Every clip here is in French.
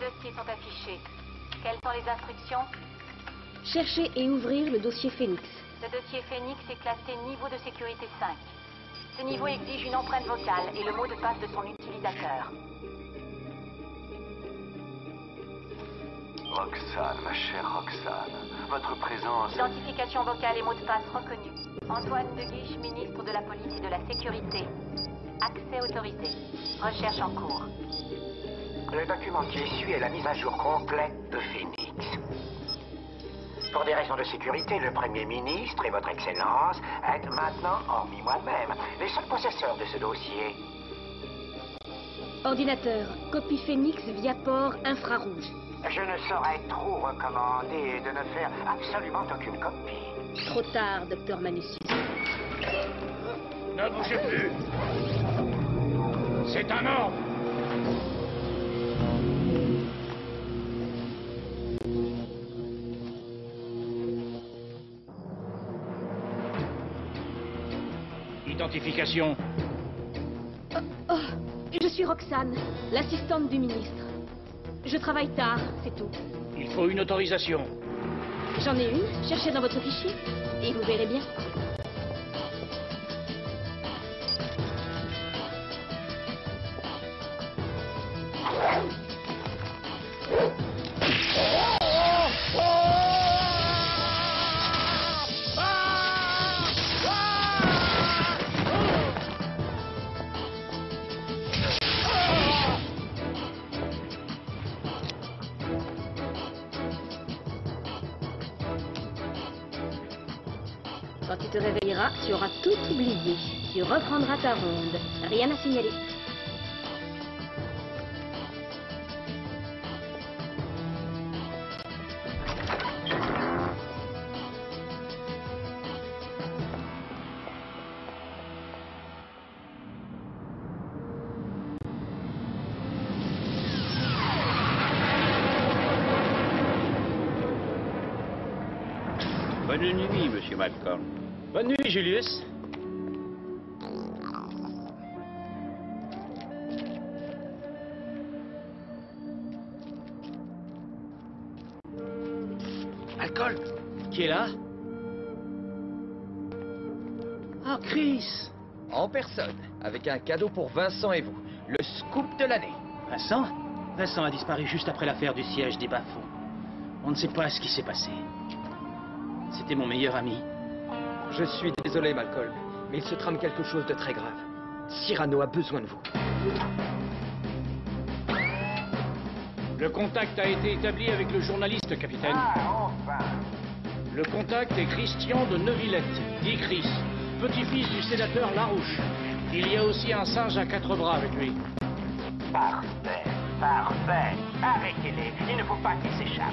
dossiers sont affichés. Quelles sont les instructions? Cherchez et ouvrir le dossier Phoenix. Le dossier Phoenix est classé niveau de sécurité 5. Ce niveau exige une empreinte vocale et le mot de passe de son utilisateur. Roxane, ma chère Roxane, votre présence... Identification vocale et mot de passe reconnu. Antoine de Guiche, ministre de la Police et de la Sécurité. Accès autorisé. Recherche en cours. Le document qui suit est la mise à jour complète de Phoenix. Pour des raisons de sécurité, le Premier ministre et votre Excellence êtes maintenant, hormis moi-même, les seuls possesseurs de ce dossier. Ordinateur, copie Phoenix via port infrarouge. Je ne saurais trop recommander de ne faire absolument aucune copie. Trop tard, docteur Manus. Ne bougez plus. C'est un ordre. Identification. Oh, je suis Roxane, l'assistante du ministre. Je travaille tard, c'est tout. Il faut une autorisation. J'en ai une, cherchez dans votre fichier, et vous verrez bien. Quand tu te réveilleras, tu auras tout oublié. Tu reprendras ta ronde. Rien à signaler. Bonne nuit, monsieur Malcolm. Bonne nuit, Julius. Malcolm. Qui est là? Ah, Chris. En personne, avec un cadeau pour Vincent et vous. Le scoop de l'année. Vincent? Vincent a disparu juste après l'affaire du siège des Bas-Fonds. On ne sait pas ce qui s'est passé. C'était mon meilleur ami. Je suis désolé, Malcolm, mais il se trame quelque chose de très grave. Cyrano a besoin de vous. Le contact a été établi avec le journaliste, capitaine. Ah, enfin! Le contact est Christian de Neuvillette, dit Chris, petit-fils du sénateur Larouche. Il y a aussi un singe à 4 bras avec lui. Parfait, parfait. Arrêtez-les, il ne faut pas qu'ils s'échappent.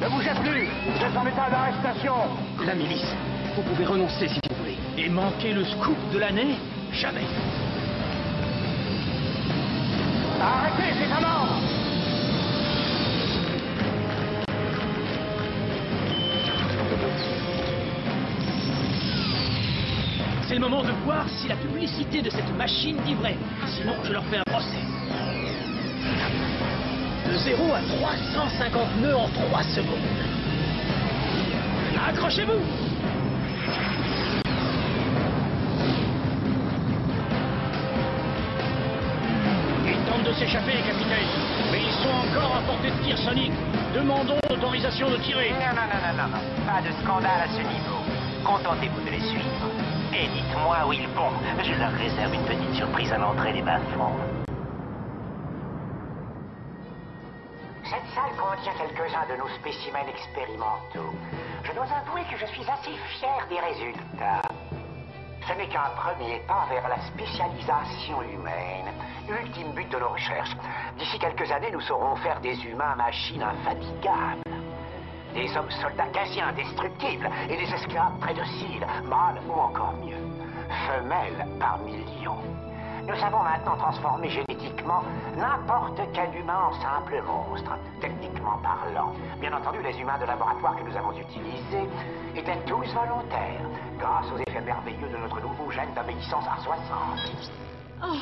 Ne bougez plus! Vous êtes en état d'arrestation! La milice, vous pouvez renoncer si vous voulez. Et manquer le scoop de l'année? Jamais! Arrêtez ces amants! C'est le moment de voir si la publicité de cette machine dit vrai. Sinon, je leur fais un procès. De 0 à 350 nœuds en 3 secondes. Accrochez-vous! Ils tentent de s'échapper, capitaine. Mais ils sont encore à portée de tir sonique. Demandons l'autorisation de tirer. Non. Pas de scandale à ce niveau. Contentez-vous de les suivre. Et dites-moi où ils vont. Je leur réserve une petite surprise à l'entrée des bas-fonds. Cette salle contient quelques-uns de nos spécimens expérimentaux. Je dois avouer que je suis assez fier des résultats. Ce n'est qu'un premier pas vers la spécialisation humaine, ultime but de nos recherches. D'ici quelques années, nous saurons faire des humains machines infatigables. Des hommes soldats quasi indestructibles et des esclaves très dociles, mâles ou encore mieux, femelles par millions. Nous savons maintenant transformer génétiquement n'importe quel humain en simple monstre, techniquement parlant. Bien entendu, les humains de laboratoire que nous avons utilisés étaient tous volontaires, grâce aux effets merveilleux de notre nouveau gène d'obéissance R60. Oh,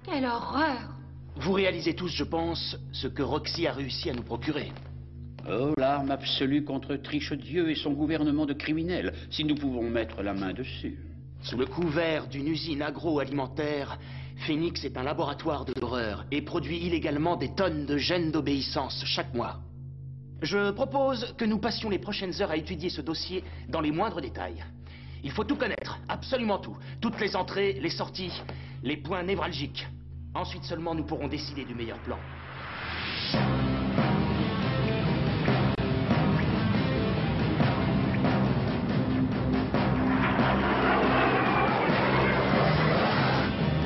quelle horreur! Vous réalisez tous, je pense, ce que Roxy a réussi à nous procurer. Oh, l'arme absolue contre Triche-Dieu et son gouvernement de criminels, si nous pouvons mettre la main dessus. Sous le couvert d'une usine agroalimentaire, Phoenix est un laboratoire de l'horreur et produit illégalement des tonnes de gènes d'obéissance chaque mois. Je propose que nous passions les prochaines heures à étudier ce dossier dans les moindres détails. Il faut tout connaître, absolument tout. Toutes les entrées, les sorties, les points névralgiques. Ensuite seulement nous pourrons décider du meilleur plan.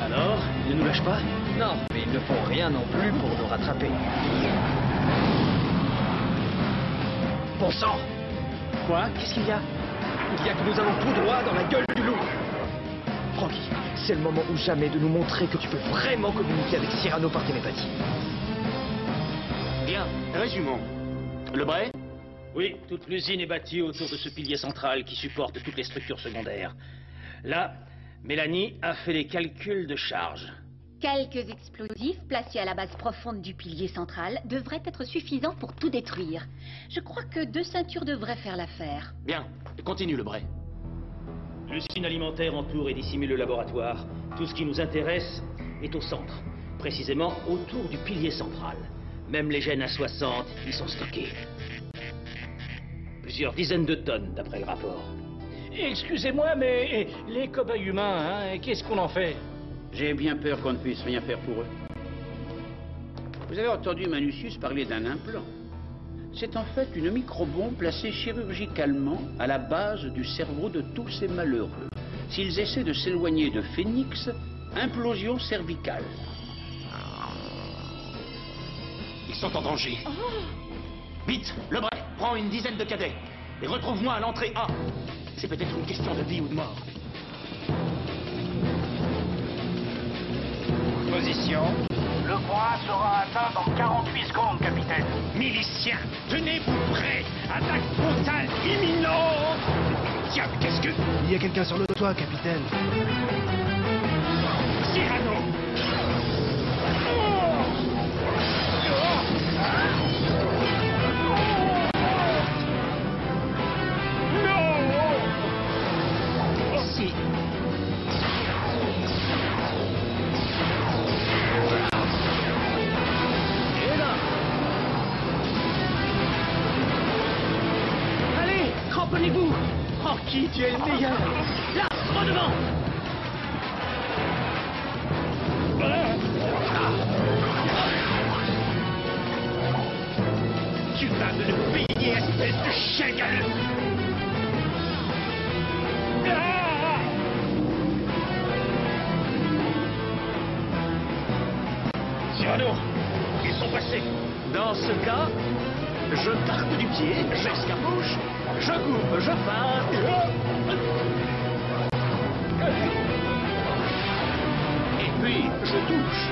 Alors, ils ne nous lâchent pas? Non, mais ils ne font rien non plus pour nous rattraper. Bon sang! Quoi? Qu'est-ce qu'il y a? Il y a que nous allons tout droit dans la gueule du loup. Frankie, c'est le moment ou jamais de nous montrer que tu peux vraiment communiquer avec Cyrano par télépathie. Bien, résumons. Le Bray? Oui, toute l'usine est bâtie autour de ce pilier central qui supporte toutes les structures secondaires. Là, Mélanie a fait les calculs de charge. Quelques explosifs placés à la base profonde du pilier central devraient être suffisants pour tout détruire. Je crois que 2 ceintures devraient faire l'affaire. Bien, continue le Bray. L'usine alimentaire entoure et dissimule le laboratoire. Tout ce qui nous intéresse est au centre, précisément autour du pilier central. Même les gènes A60 y sont stockés. Plusieurs dizaines de tonnes, d'après le rapport. Excusez-moi, mais les cobayes humains, qu'est-ce qu'on en fait? J'ai bien peur qu'on ne puisse rien faire pour eux. Vous avez entendu Manusius parler d'un implant. C'est en fait une microbombe placée chirurgicalement à la base du cerveau de tous ces malheureux. S'ils essaient de s'éloigner de Phoenix, implosion cervicale. Ils sont en danger. Vite, le Bray, prends une dizaine de cadets et retrouve-moi à l'entrée A. C'est peut-être une question de vie ou de mort. Position. Le point sera atteint dans 48 secondes, capitaine. Miliciens, tenez-vous prêts. Attaque frontale imminente. Tiens, qu'est-ce que... Il y a quelqu'un sur le toit, capitaine. Cyrano. Ici. Et là! Allez, cramponnez-vous! Frankie, tu es le meilleur! Là, en devant! Tu vas me le payer, espèce de chien galeux. Cyrano, ils sont passés. Dans ce cas, je tarte du pied, j'escarmouche, je coupe, je feinte. Et puis, je touche.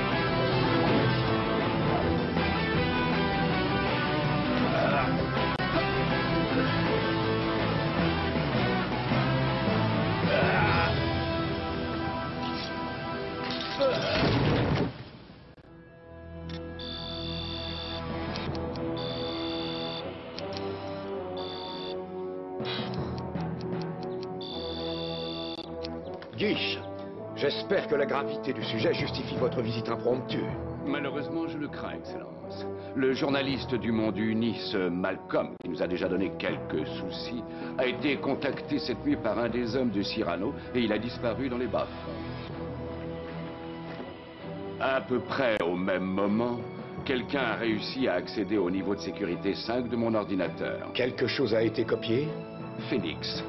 Guiche, j'espère que la gravité du sujet justifie votre visite impromptue. Malheureusement, je le crains, Excellence. Le journaliste du Monde Uni, ce Malcolm, qui nous a déjà donné quelques soucis, a été contacté cette nuit par un des hommes de Cyrano et il a disparu dans les bas. À peu près au même moment, quelqu'un a réussi à accéder au niveau de sécurité 5 de mon ordinateur. Quelque chose a été copié? Phoenix.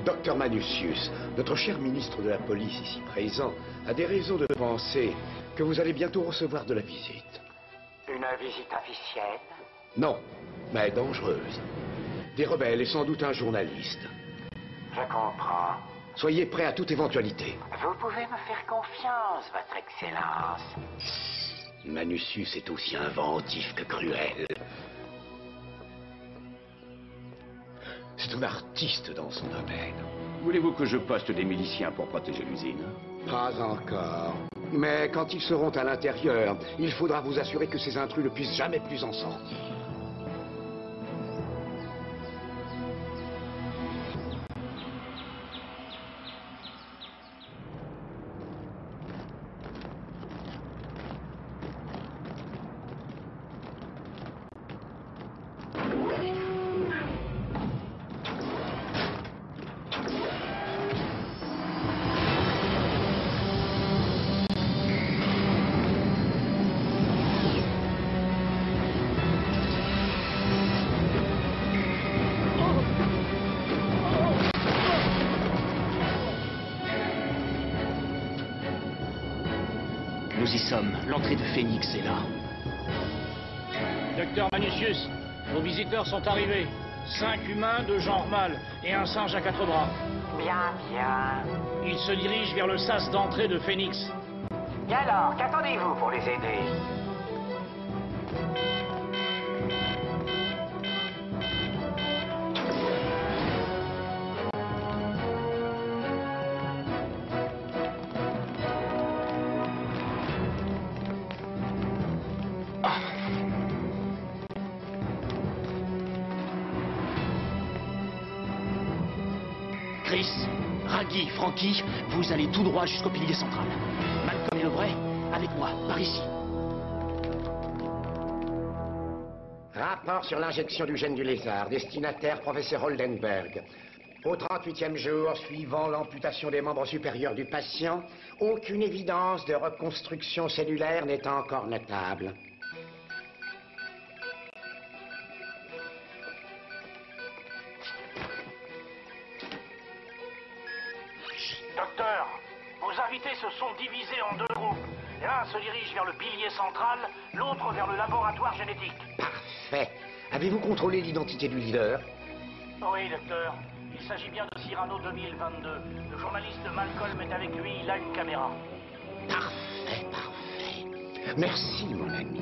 Docteur Manusius, notre cher ministre de la police ici présent, a des raisons de penser que vous allez bientôt recevoir de la visite. Une visite officielle? Non, mais dangereuse. des rebelles et sans doute un journaliste. Je comprends. Soyez prêts à toute éventualité. Vous pouvez me faire confiance, Votre Excellence. Manusius est aussi inventif que cruel. C'est un artiste dans son domaine. Voulez-vous que je poste des miliciens pour protéger l'usine? Pas encore. Mais quand ils seront à l'intérieur, il faudra vous assurer que ces intrus ne puissent jamais plus en sortir. Nous y sommes. L'entrée de Phoenix est là. Docteur Manusius, vos visiteurs sont arrivés. 5 humains de genre mâle et un singe à 4 bras. Bien, bien. Ils se dirigent vers le sas d'entrée de Phoenix. Et alors, qu'attendez-vous pour les aider? Chris, Raggy, Frankie, vous allez tout droit jusqu'au pilier central. Malcolm et Lebray, avec moi, par ici. Rapport sur l'injection du gène du lézard. Destinataire, professeur Holdenberg. Au 38e jour, suivant l'amputation des membres supérieurs du patient, aucune évidence de reconstruction cellulaire n'est encore notable. Docteur, vos invités se sont divisés en 2 groupes. L'un se dirige vers le pilier central, l'autre vers le laboratoire génétique. Parfait. Avez-vous contrôlé l'identité du leader? Oui, docteur. Il s'agit bien de Cyrano 2022. Le journaliste Malcolm est avec lui, il a une caméra. Parfait, parfait. Merci, mon ami.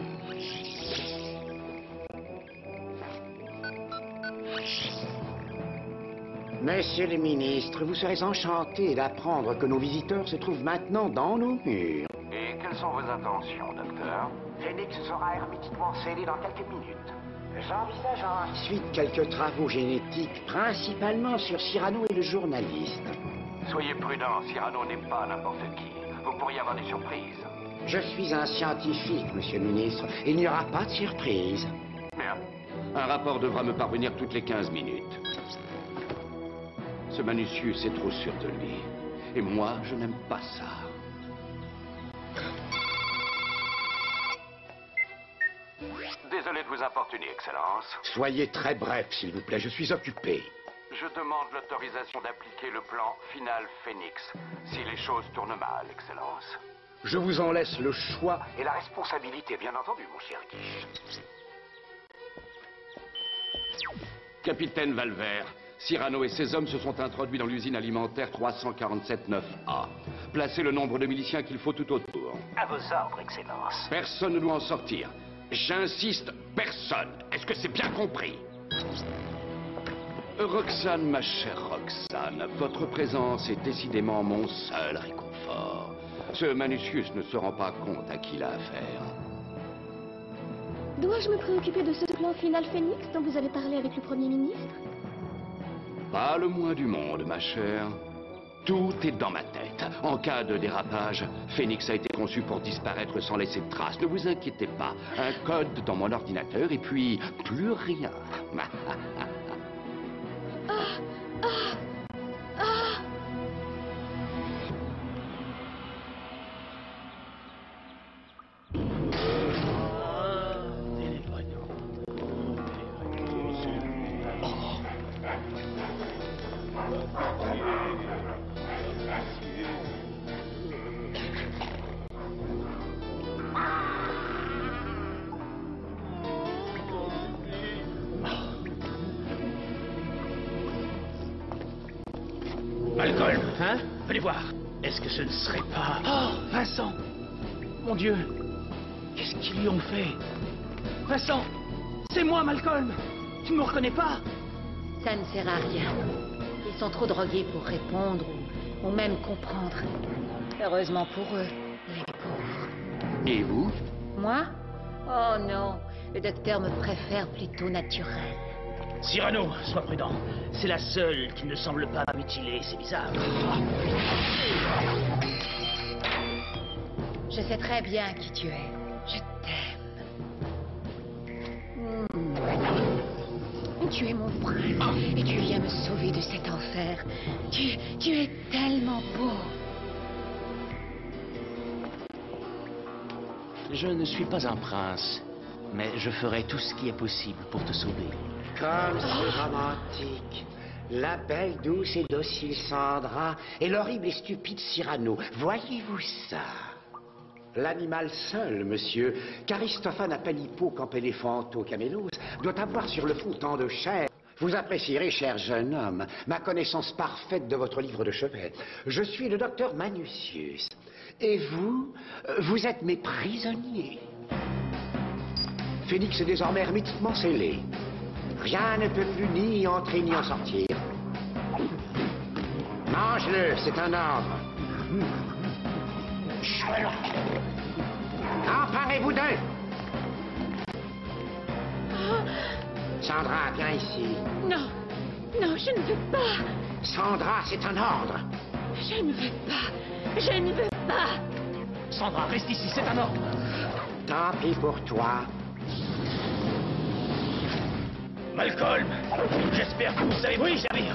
Monsieur le ministre, vous serez enchanté d'apprendre que nos visiteurs se trouvent maintenant dans nos murs. Et quelles sont vos intentions, docteur? Phoenix sera hermétiquement scellé dans quelques minutes. J'envisage ensuite quelques travaux génétiques, principalement sur Cyrano et le journaliste. Soyez prudent, Cyrano n'est pas n'importe qui. Vous pourriez avoir des surprises. Je suis un scientifique, monsieur le ministre. Il n'y aura pas de surprise. Bien. Un rapport devra me parvenir toutes les 15 minutes. Ce Manusius est trop sûr de lui. Et moi, je n'aime pas ça. Désolé de vous importuner, Excellence. Soyez très bref, s'il vous plaît, je suis occupé. Je demande l'autorisation d'appliquer le plan final Phoenix, si les choses tournent mal, Excellence. Je vous en laisse le choix. Et la responsabilité, bien entendu, mon cher Guy. Capitaine Valvert, Cyrano et ses hommes se sont introduits dans l'usine alimentaire 347-9A. Placez le nombre de miliciens qu'il faut tout autour. À vos ordres, Excellence. Personne ne doit en sortir. J'insiste, personne. Est-ce que c'est bien compris? Roxane, ma chère Roxane, votre présence est décidément mon seul réconfort. Ce Manusius ne se rend pas compte à qui il a affaire. Dois-je me préoccuper de ce plan final Phoenix dont vous avez parlé avec le Premier ministre? Pas le moins du monde, ma chère. Tout est dans ma tête. En cas de dérapage, Phoenix a été conçu pour disparaître sans laisser de traces. Ne vous inquiétez pas. Un code dans mon ordinateur et puis plus rien. Malcolm, hein? Venez voir. Est-ce que ce ne serait pas... Oh, Vincent! Mon Dieu! Qu'est-ce qu'ils lui ont fait? Vincent! C'est moi, Malcolm! Tu ne me reconnais pas? Ça ne sert à rien. Ils sont trop drogués pour répondre ou même comprendre. Heureusement pour eux, les pauvres. Et vous? Moi? Oh non, le docteur me préfère plutôt naturel. Cyrano, sois prudent. C'est la seule qui ne semble pas mutilée, c'est bizarre. Je sais très bien qui tu es. Je t'aime. Tu es mon prince et tu viens me sauver de cet enfer. Tu es tellement beau. Je ne suis pas un prince, mais je ferai tout ce qui est possible pour te sauver. Comme c'est romantique. La belle, douce et docile Sandra et l'horrible et stupide Cyrano. Voyez-vous ça? L'animal seul, monsieur, qu'Aristophane appelle hippocampelephanto camélos, doit avoir sur le front tant de chair. Vous apprécierez, cher jeune homme, ma connaissance parfaite de votre livre de chevet. Je suis le docteur Manusius. Et vous, vous êtes mes prisonniers. Phénix est désormais hermétiquement scellé. Rien ne peut plus ni y entrer ni en sortir. Mange-le, c'est un ordre. Emparez-vous d'eux. Sandra, viens ici. Non, non, je ne veux pas. Sandra, c'est un ordre. Je ne veux pas. Je ne veux pas. Sandra, reste ici, c'est un ordre. Tant pis pour toi. Malcolm, j'espère que vous savez vous servir.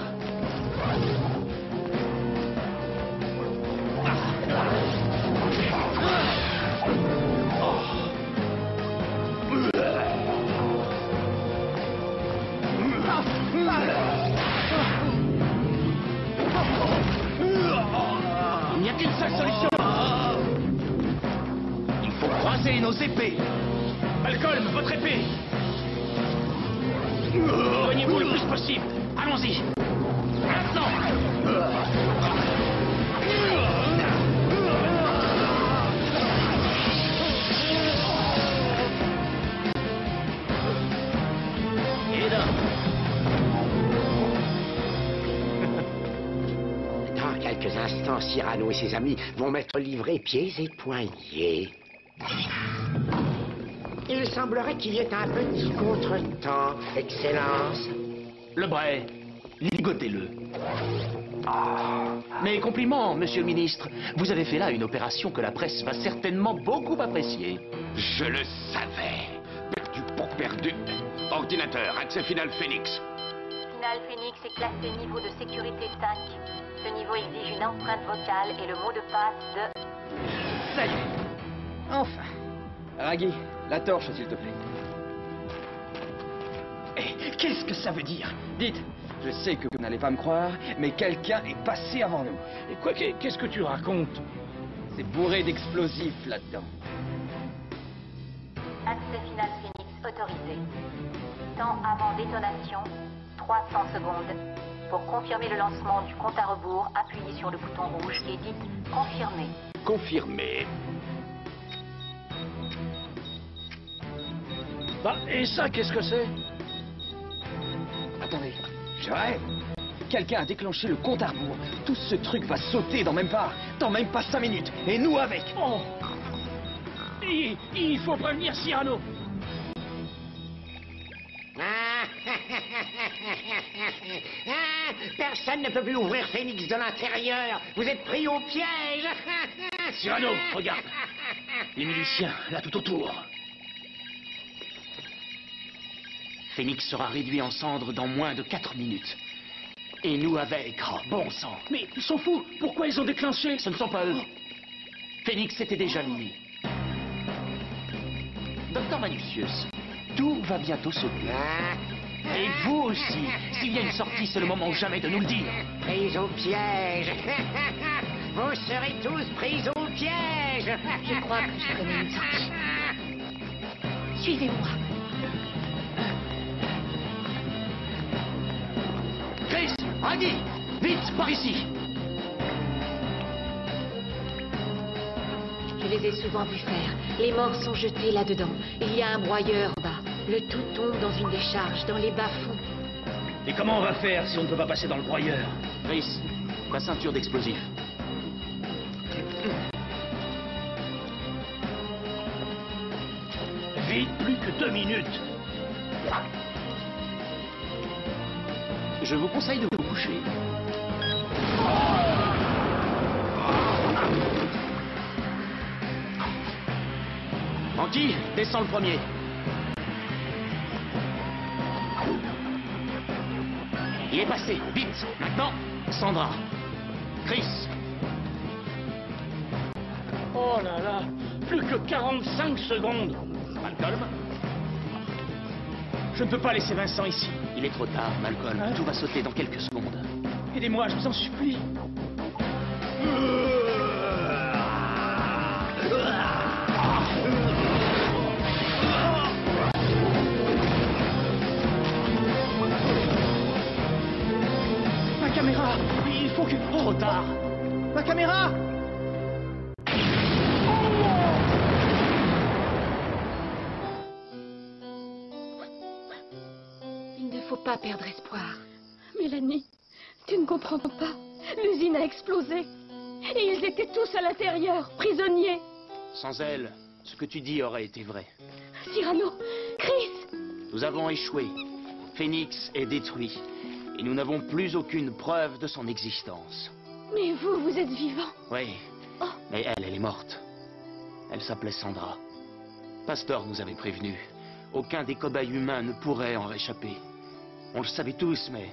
Il n'y a qu'une seule solution. Il faut croiser nos épées. Malcolm, votre épée. Éloignez-vous le plus possible. Allons-y. Maintenant. Et là. Dans quelques instants, Cyrano et ses amis vont m'être livrés pieds et poignets. Il semblerait qu'il y ait un petit contretemps, Excellence. Le Bray, ligotez-le. Mes compliments, monsieur le ministre. Vous avez fait là une opération que la presse va certainement beaucoup apprécier. Je le savais. Perdu pour perdu. Ordinateur, accès final Phénix. Final Phénix est classé niveau de sécurité 5. Ce niveau exige une empreinte vocale et le mot de passe de... Ça y est. Enfin. Raggy, la torche, s'il te plaît. Eh, qu'est-ce que ça veut dire? Dites, je sais que vous n'allez pas me croire, mais quelqu'un est passé avant nous. Et quoi, qu'est-ce que tu racontes? C'est bourré d'explosifs là-dedans. Accès final Phénix autorisé. Temps avant détonation, 300 secondes. Pour confirmer le lancement du compte à rebours, appuyez sur le bouton rouge et dites « Confirmer ». Confirmé. Bah, et ça, qu'est-ce que c'est? Attendez, je rêve. Quelqu'un a déclenché le compte à rebours. Tout ce truc va sauter dans même pas 5 minutes. Et nous avec. Oh. Il faut prévenir Cyrano. Personne ne peut plus ouvrir Phénix de l'intérieur. Vous êtes pris au piège. Cyrano, regarde. Les miliciens, là tout autour. Phénix sera réduit en cendres dans moins de 4 minutes. Et nous avec, oh, bon sang. Mais ils sont fous. Pourquoi ils ont déclenché? Ce ne sont pas eux. Phénix était déjà lui. Docteur Manusius, tout va bientôt sauter. Et vous aussi. S'il y a une sortie, c'est le moment ou jamais de nous le dire. Pris au piège. Vous serez tous pris au piège. Je crois que je connais une sortie. Suivez-moi. Chris, Raggy, vite, par ici. les ai souvent vus faire. Les morts sont jetés là-dedans. Il y a un broyeur en bas. Le tout tombe dans une décharge, dans les bas-fonds. Et comment on va faire si on ne peut pas passer dans le broyeur? Chris, la ceinture d'explosifs. Vite, plus que 2 minutes. Je vous conseille de vous coucher. Frankie, descends le premier. Il est passé, vite. Maintenant, Sandra. Chris. Oh là là, plus que 45 secondes. Malcolm. Je ne peux pas laisser Vincent ici. Il est trop tard, Malcolm. Hein? Tout va sauter dans quelques secondes. Aidez-moi, je vous en supplie. Ma caméra, il faut que... Oh, Trop tard. ma caméra! Il ne faut pas perdre espoir. Mélanie, tu ne comprends pas. L'usine a explosé. Et ils étaient tous à l'intérieur, prisonniers. Sans elle, ce que tu dis aurait été vrai. Cyrano, Chris, Nous avons échoué. Phoenix est détruit. Et nous n'avons plus aucune preuve de son existence. mais vous, vous êtes vivants. Oui, Oh, mais elle est morte. Elle s'appelait Sandra. Pasteur nous avait prévenus. Aucun des cobayes humains ne pourrait en réchapper. On le savait tous, mais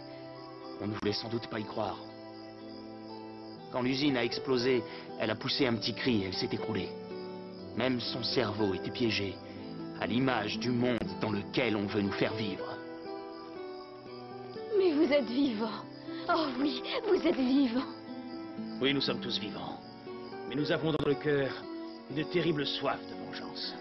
on ne voulait sans doute pas y croire. Quand l'usine a explosé, elle a poussé un petit cri et elle s'est écroulée. Même son cerveau était piégé, à l'image du monde dans lequel on veut nous faire vivre. mais vous êtes vivants. Oh oui, vous êtes vivants. Oui, nous sommes tous vivants. Mais nous avons dans le cœur une terrible soif de vengeance.